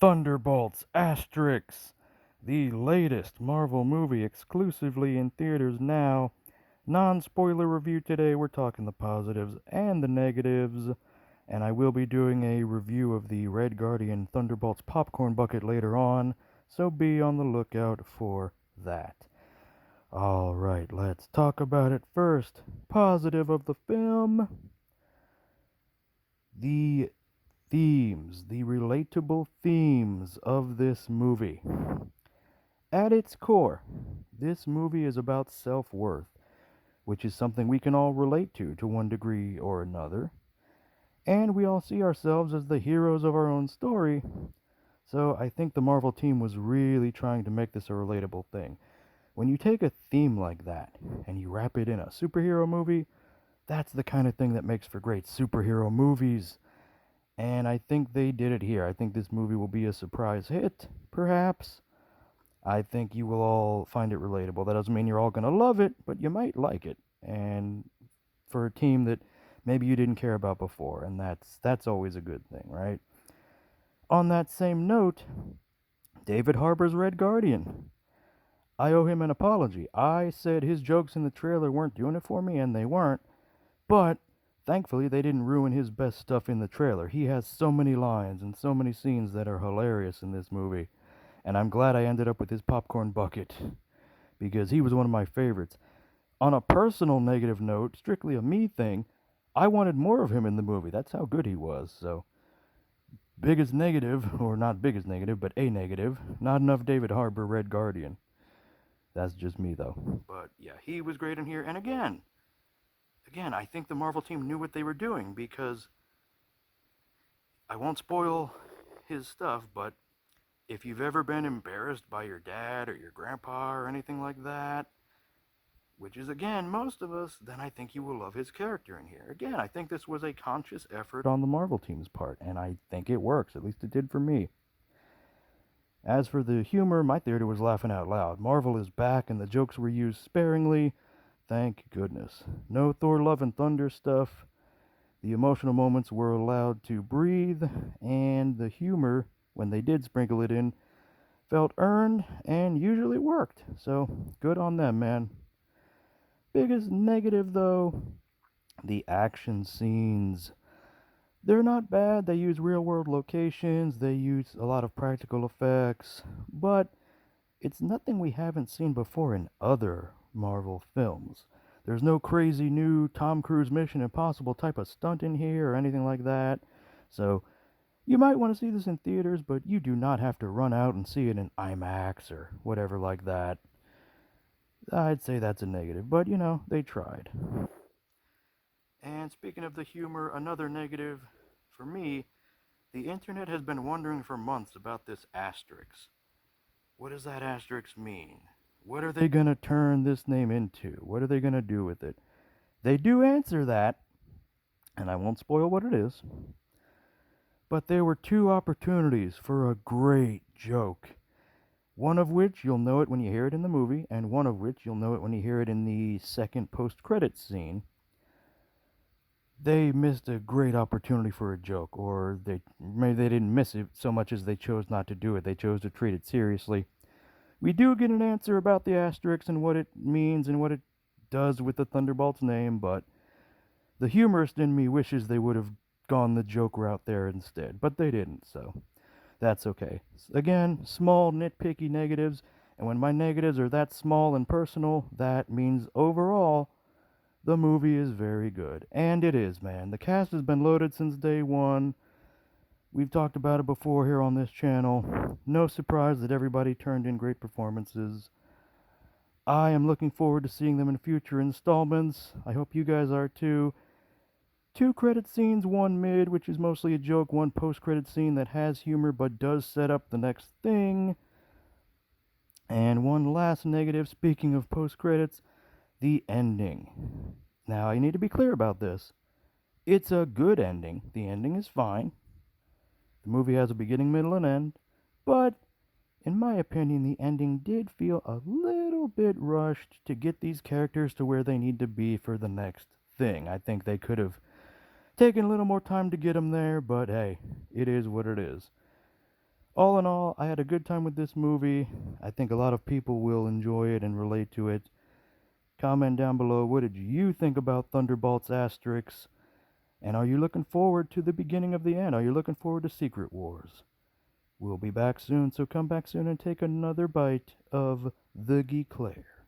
Thunderbolts Asterix, the latest Marvel movie exclusively in theaters now. Non-spoiler review today. We're talking the positives and the negatives, and I will be doing a review of the Red Guardian Thunderbolts popcorn bucket later on, so be on the lookout for that. Alright, let's talk about it first. Positive of the film. The the relatable themes of this movie. At its core, this movie is about self worth, which is something we can all relate to one degree or another. And we all see ourselves as the heroes of our own story. So I think the Marvel team was really trying to make this a relatable thing. When you take a theme like that and you wrap it in a superhero movie, that's the kind of thing that makes for great superhero movies. And I think they did it here. I think this movie will be a surprise hit, perhaps. I think you will all find it relatable. That doesn't mean you're all going to love it, but you might like it. And for a team that maybe you didn't care about before, and that's always a good thing, right? On that same note, David Harbour's Red Guardian. I owe him an apology. I said his jokes in the trailer weren't doing it for me, and they weren't. But thankfully, they didn't ruin his best stuff in the trailer. He has so many lines and so many scenes that are hilarious in this movie. And I'm glad I ended up with his popcorn bucket because he was one of my favorites. On a personal negative note, strictly a me thing, I wanted more of him in the movie. That's how good he was. So, biggest negative, or not biggest negative, but a negative, not enough David Harbour Red Guardian. That's just me though. But yeah, he was great in here. And again, I think the Marvel team knew what they were doing because I won't spoil his stuff, but if you've ever been embarrassed by your dad or your grandpa or anything like that, which is again most of us, then I think you will love his character in here. Again, I think this was a conscious effort on the Marvel team's part, and I think it works. At least it did for me. As for the humor, my theater was laughing out loud. Marvel is back, and the jokes were used sparingly. Thank goodness. No Thor Love and Thunder stuff. The emotional moments were allowed to breathe, and the humor, when they did sprinkle it in, felt earned and usually worked. So, good on them, man. Biggest negative, though, the action scenes. They're not bad. They use real world locations, they use a lot of practical effects, but it's nothing we haven't seen before in other Marvel films. There's no crazy new Tom Cruise Mission Impossible type of stunt in here or anything like that. So, you might want to see this in theaters, but you do not have to run out and see it in IMAX or whatever like that. I'd say that's a negative, but they tried. And speaking of the humor, another negative for me, the internet has been wondering for months about this asterisk. What does that asterisk mean? What are they going to turn this name into? What are they going to do with it? They do answer that, and I won't spoil what it is. But there were two opportunities for a great joke. One of which you'll know it when you hear it in the movie, and one of which you'll know it when you hear it in the second post-credits scene. They missed a great opportunity for a joke, or maybe they didn't miss it so much as they chose not to do it. They chose to treat it seriously. We do get an answer about the asterisk and what it means and what it does with the Thunderbolts name, but the humorist in me wishes they would have gone the joke route there instead, but they didn't, so that's okay. Again, small, nitpicky negatives, and when my negatives are that small and personal, that means overall, the movie is very good. And it is, man. The cast has been loaded since day one. We've talked about it before here on this channel. No surprise that everybody turned in great performances. I am looking forward to seeing them in future installments. I hope you guys are too. 2 credit scenes, 1 mid, which is mostly a joke, 1 post-credit scene that has humor but does set up the next thing. And 1 last negative, speaking of post-credits, the ending. Now, I need to be clear about this. It's a good ending. The ending is fine. The movie has a beginning, middle, and end. But, in my opinion, the ending did feel a little bit rushed to get these characters to where they need to be for the next thing. I think they could have taken a little more time to get them there, but hey, it is what it is. All in all, I had a good time with this movie. I think a lot of people will enjoy it and relate to it. Comment down below, what did you think about Thunderbolts Asterix? And are you looking forward to the beginning of the end? Are you looking forward to Secret Wars? We'll be back soon, so come back soon and take another bite of the GeeKlare.